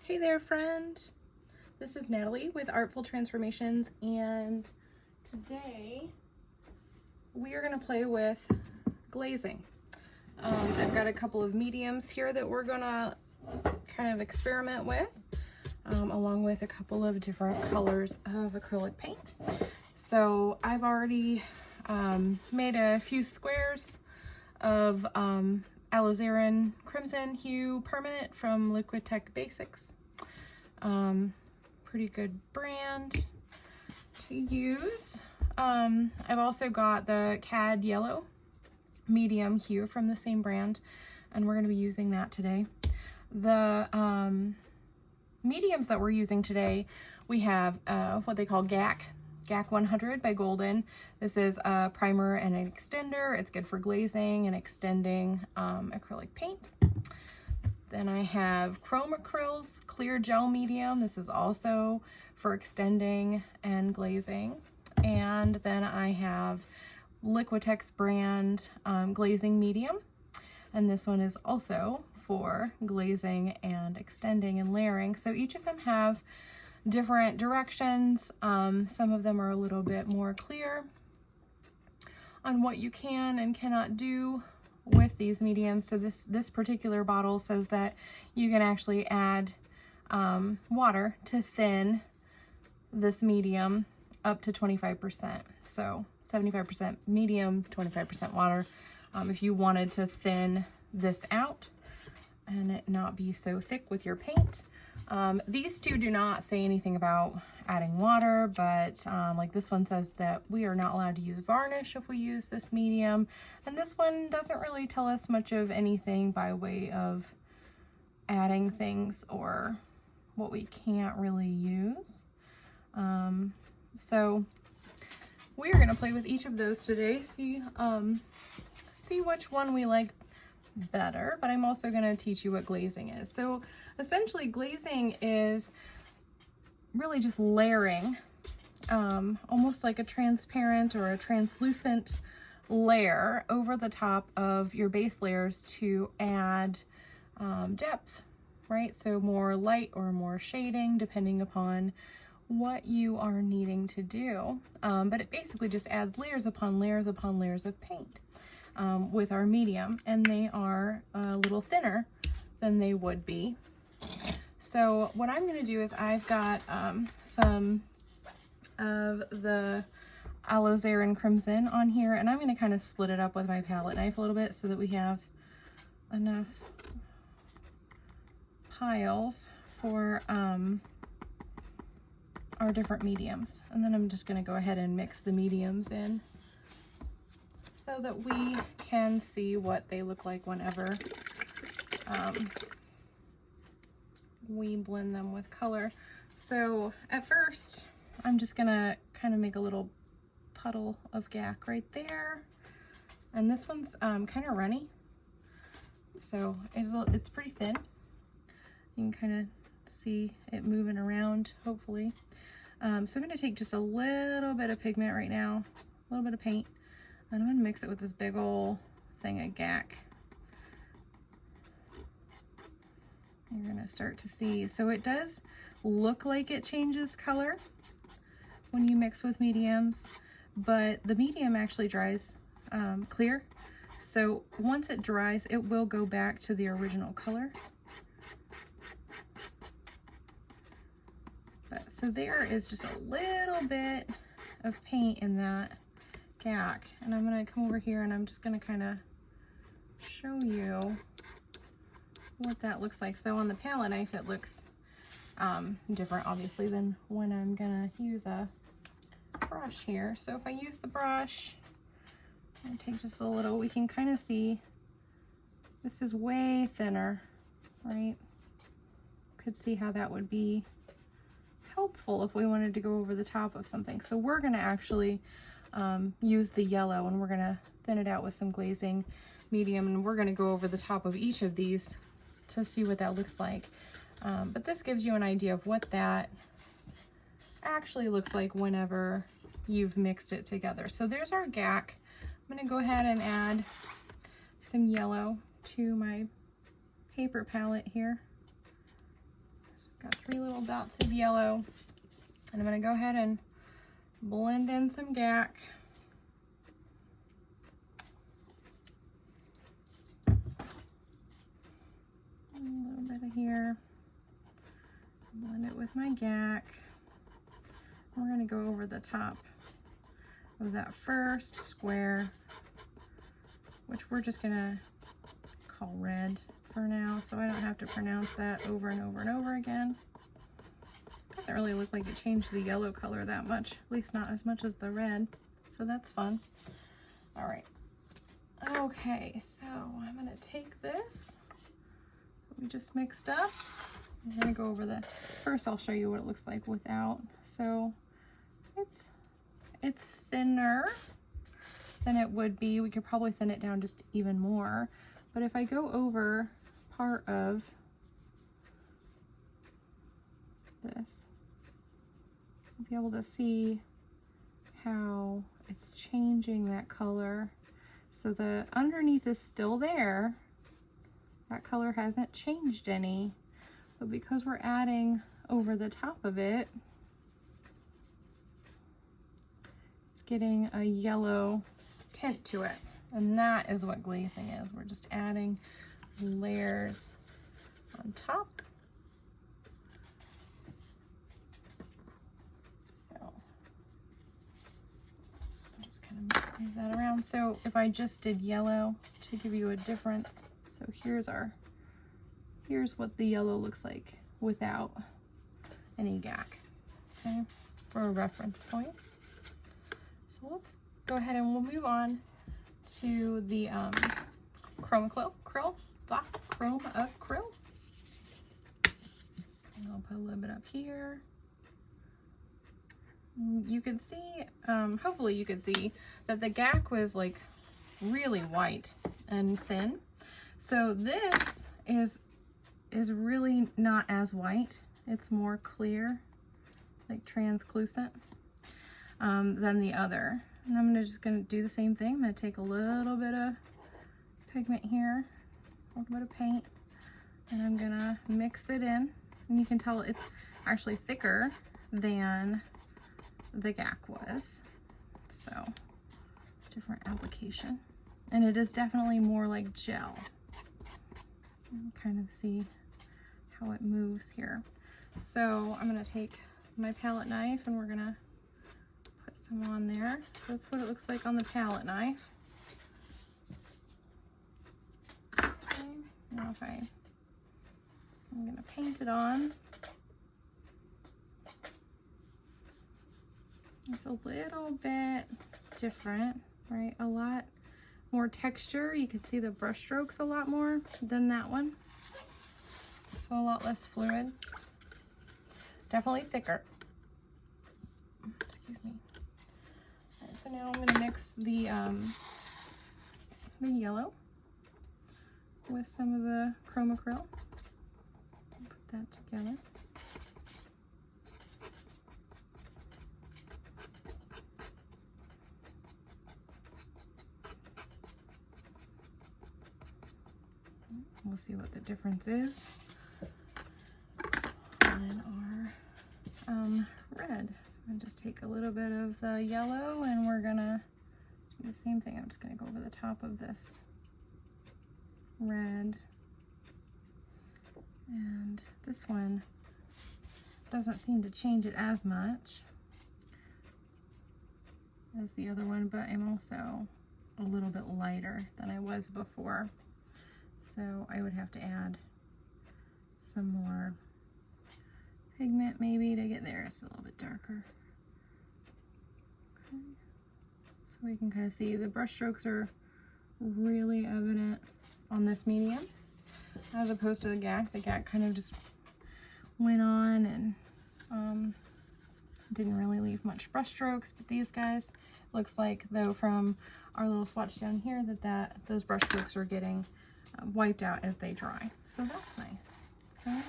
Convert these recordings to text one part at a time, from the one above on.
Hey there, friend. This is Natalie with Artful Transformations, and today we are going to play with glazing. I've got a couple of mediums here that we're going to kind of experiment with, along with a couple of different colors of acrylic paint. So I've already made a few squares of alizarin crimson hue permanent from Liquitex Basics. Pretty good brand to use. I've also got the CAD yellow medium hue from the same brand, and we're going to be using that today. The mediums that we're using today, we have what they call GAC 100 by Golden. This is a primer and an extender. It's good for glazing and extending acrylic paint. Then I have Chromacryl's Clear Gel Medium. This is also for extending and glazing. And then I have Liquitex brand Glazing Medium. And this one is also for glazing and extending and layering. So each of them have different directions. Some of them are a little bit more clear on what you can and cannot do with these mediums. So this particular bottle says that you can actually add water to thin this medium up to 25%. So 75% medium, 25% water. If you wanted to thin this out and it not be so thick with your paint. These two do not say anything about adding water, but like this one says that we are not allowed to use varnish if we use this medium, and this one doesn't really tell us much of anything by way of adding things or what we can't really use. So we are going to play with each of those today, see which one we like better, but I'm also going to teach you what glazing is. So essentially glazing is really just layering, almost like a transparent or a translucent layer over the top of your base layers to add depth, right? So more light or more shading depending upon what you are needing to do. But it basically just adds layers upon layers upon layers of paint with our medium, and they are a little thinner than they would be. So what I'm going to do is I've got some of the alizarin crimson on here, and I'm going to kind of split it up with my palette knife a little bit so that we have enough piles for our different mediums. And then I'm just going to go ahead and mix the mediums in so that we can see what they look like whenever we blend them with color. So at first, I'm just gonna kind of make a little puddle of GAC right there. And this one's kind of runny. So it's pretty thin. You can kind of see it moving around, hopefully. So I'm gonna take just a little bit of pigment right now, a little bit of paint, and I'm gonna mix it with this big old thing of GAC. You're gonna start to see, so it does look like it changes color when you mix with mediums, but the medium actually dries clear. So once it dries, it will go back to the original color. So there is just a little bit of paint in that GAC, and I'm gonna come over here and I'm just gonna kind of show you what that looks like. So on the palette knife it looks different obviously than when I'm gonna use a brush here. So if I use the brush and take just a little, we can kind of see this is way thinner, right? Could see how that would be helpful if we wanted to go over the top of something. So we're gonna actually use the yellow, and we're gonna thin it out with some glazing medium, and we're gonna go over the top of each of these to see what that looks like. But this gives you an idea of what that actually looks like whenever you've mixed it together. So there's our GAC. I'm gonna go ahead and add some yellow to my paper palette here. So Got 3 little dots of yellow, and I'm going to go ahead and blend in some GAC. A little bit of here. Blend it with my GAC. We're going to go over the top of that first square, which we're just going to call red for now, so I don't have to pronounce that over and over and over again. Doesn't really look like it changed the yellow color that much, at least not as much as the red, so that's fun. All right. Okay, so I'm going to take this that we just mixed up. I'm going to go over the, first I'll show you what it looks like without. So it's thinner than it would be. We could probably thin it down just even more. But if I go over part of this, you'll be able to see how it's changing that color. So the underneath is still there. That color hasn't changed any. But because we're adding over the top of it, it's getting a yellow tint to it. And that is what glazing is. We're just adding layers on top. So I'm just kind of move that around. So if I just did yellow to give you a difference, so here's what the yellow looks like without any GAC, okay, for a reference point. So let's go ahead and we'll move on to the Chromacryl. And I'll put a little bit up here. You can see, hopefully you could see that the GAC was like really white and thin. So this is really not as white. It's more clear, like translucent, than the other. And I'm just gonna do the same thing. I'm gonna take a little bit of pigment here, a little bit of paint, and I'm gonna mix it in. And you can tell it's actually thicker than the GAC was. So, different application. And it is definitely more like gel. You can kind of see how it moves here. So I'm gonna take my palette knife and we're gonna put some on there. So that's what it looks like on the palette knife. Okay. Now I'm gonna paint it on. It's a little bit different, right? A lot more texture. You can see the brush strokes a lot more than that one. So a lot less fluid. Definitely thicker. Excuse me. All right, so now I'm gonna mix the yellow with some of the Chromacryl. Put that together. We'll see what the difference is. And our red. So I'm gonna just take a little bit of the yellow and we're gonna do the same thing. I'm just gonna go over the top of this red. And this one doesn't seem to change it as much as the other one, but I'm also a little bit lighter than I was before. So I would have to add some more pigment maybe to get there. It's a little bit darker. Okay. So we can kind of see the brush strokes are really evident on this medium as opposed to the GAC. The GAC kind of just went on and didn't really leave much brush strokes, but these guys, looks like though from our little swatch down here that those brush strokes are getting wiped out as they dry. So that's nice. Okay.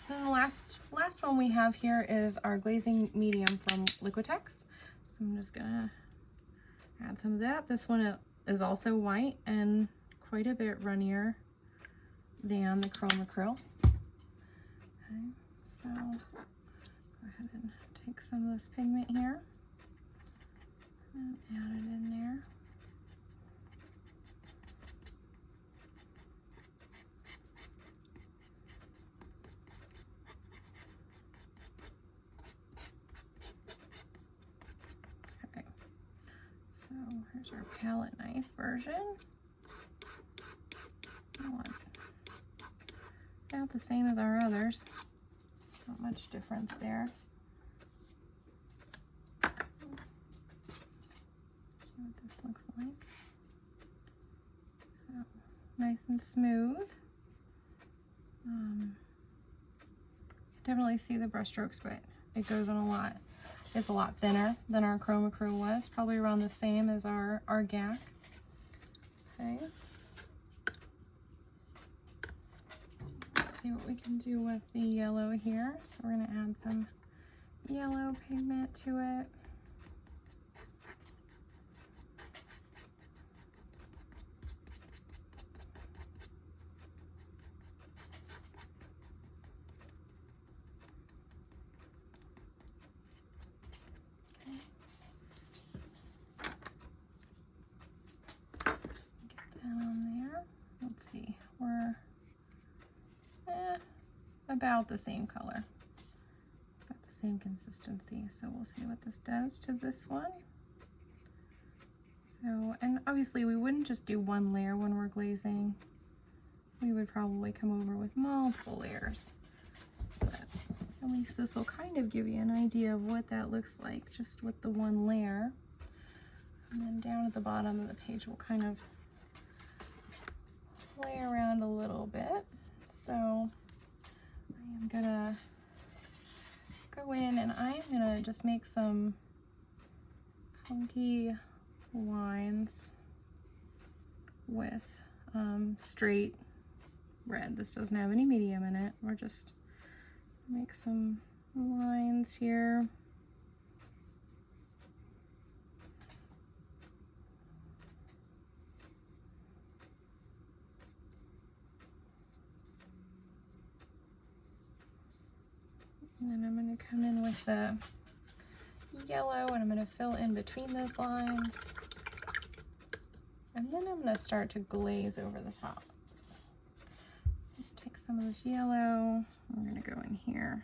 Then the last one we have here is our glazing medium from Liquitex. So I'm just gonna add some of that. This one is also white and quite a bit runnier than the Chromacryl. Okay. So go ahead and take some of this pigment here and add it in there. Okay, so here's our palette knife version. About the same as our others. Not much difference there. See what this looks like. So nice and smooth. Definitely see the brush strokes, but it goes on a lot. It's a lot thinner than our Chromacryl was. Probably around the same as our GAC. Okay. See what we can do with the yellow here. So we're going to add some yellow pigment to it. Okay. Get that on there. Let's see. We're about the same color, about the same consistency. So we'll see what this does to this one. So, and obviously we wouldn't just do one layer when we're glazing. We would probably come over with multiple layers. But at least this will kind of give you an idea of what that looks like just with the one layer. And then down at the bottom of the page we'll kind of play around a little bit. So I am gonna go in and I'm gonna just make some funky lines with straight red. This doesn't have any medium in it. We're just make some lines here. And then I'm going to come in with the yellow and I'm going to fill in between those lines. And then I'm going to start to glaze over the top. So take some of this yellow, we're going to go in here.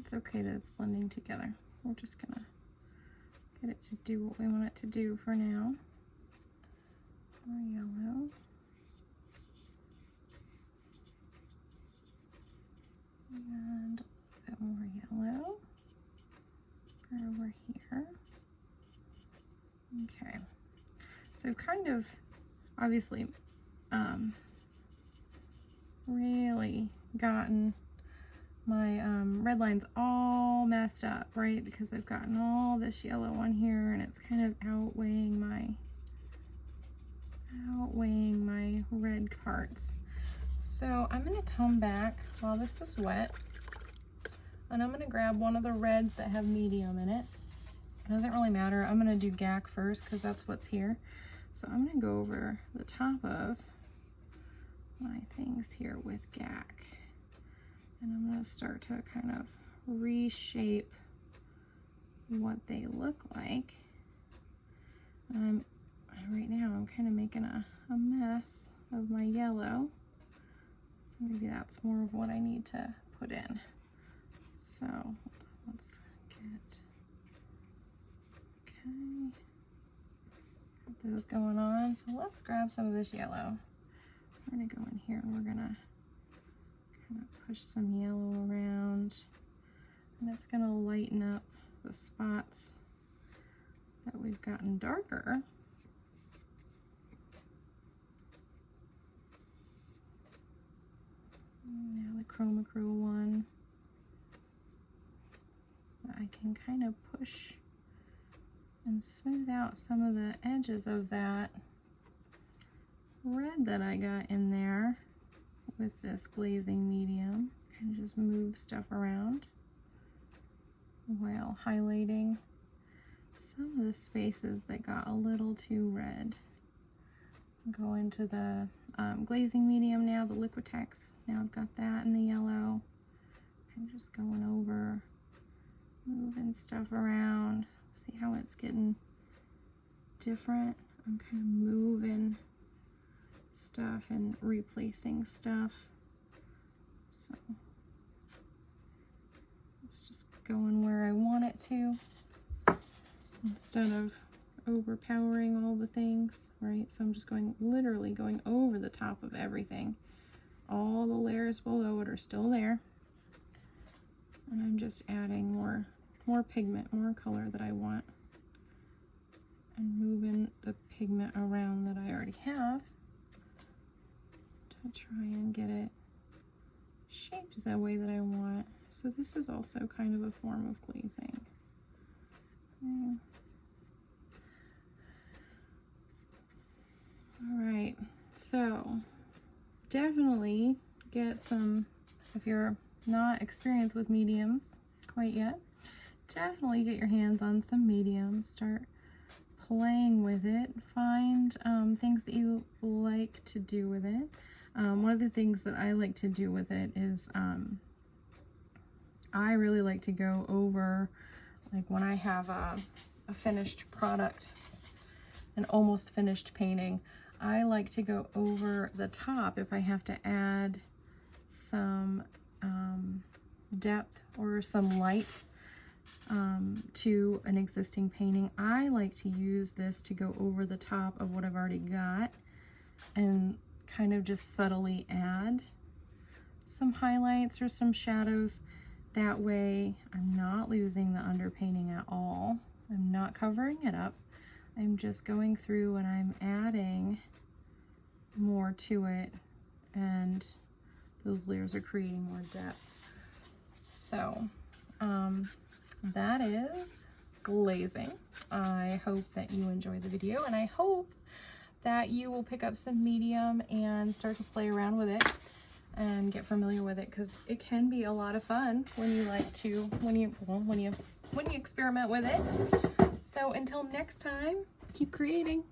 It's okay that it's blending together. We're just going to get it to do what we want it to do for now. More yellow. And a bit more yellow over here. Okay, so kind of obviously really gotten my red lines all messed up, right? Because I've gotten all this yellow on here and it's kind of outweighing my red parts. So I'm going to come back while this is wet and I'm going to grab one of the reds that have medium in it. It doesn't really matter. I'm going to do GAC first because that's what's here. So I'm going to go over the top of my things here with GAC. And I'm going to start to kind of reshape what they look like. Right now I'm kind of making a mess of my yellow. So maybe that's more of what I need to put in. So let's get, okay, got those going on. So let's grab some of this yellow. We're gonna go in here and we're gonna kind of push some yellow around, and it's gonna lighten up the spots that we've gotten darker. Now the Chromacryl one, I can kind of push and smooth out some of the edges of that red that I got in there with this glazing medium. Kind of just move stuff around while highlighting some of the spaces that got a little too red. Go into the glazing medium now, the Liquitex. Now I've got that in the yellow. I'm just going over, moving stuff around. See how it's getting different? I'm kind of moving stuff and replacing stuff. So it's just going where I want it to instead of overpowering all the things, right? So I'm just literally going over the top of everything. All the layers below it are still there. And I'm just adding more pigment, more color that I want. And moving the pigment around that I already have to try and get it shaped the way that I want. So this is also kind of a form of glazing. Yeah. All right, so definitely get some, if you're not experienced with mediums quite yet, definitely get your hands on some mediums. Start playing with it. Find things that you like to do with it. One of the things that I like to do with it is I really like to go over, like when I have a finished product, an almost finished painting, I like to go over the top if I have to add some depth or some light to an existing painting. I like to use this to go over the top of what I've already got and kind of just subtly add some highlights or some shadows. That way I'm not losing the underpainting at all. I'm not covering it up. I'm just going through and I'm adding more to it, and those layers are creating more depth. So that is glazing. I hope that you enjoy the video, and I hope that you will pick up some medium and start to play around with it and get familiar with it, because it can be a lot of fun when you like to, when you experiment with it. So until next time, keep creating.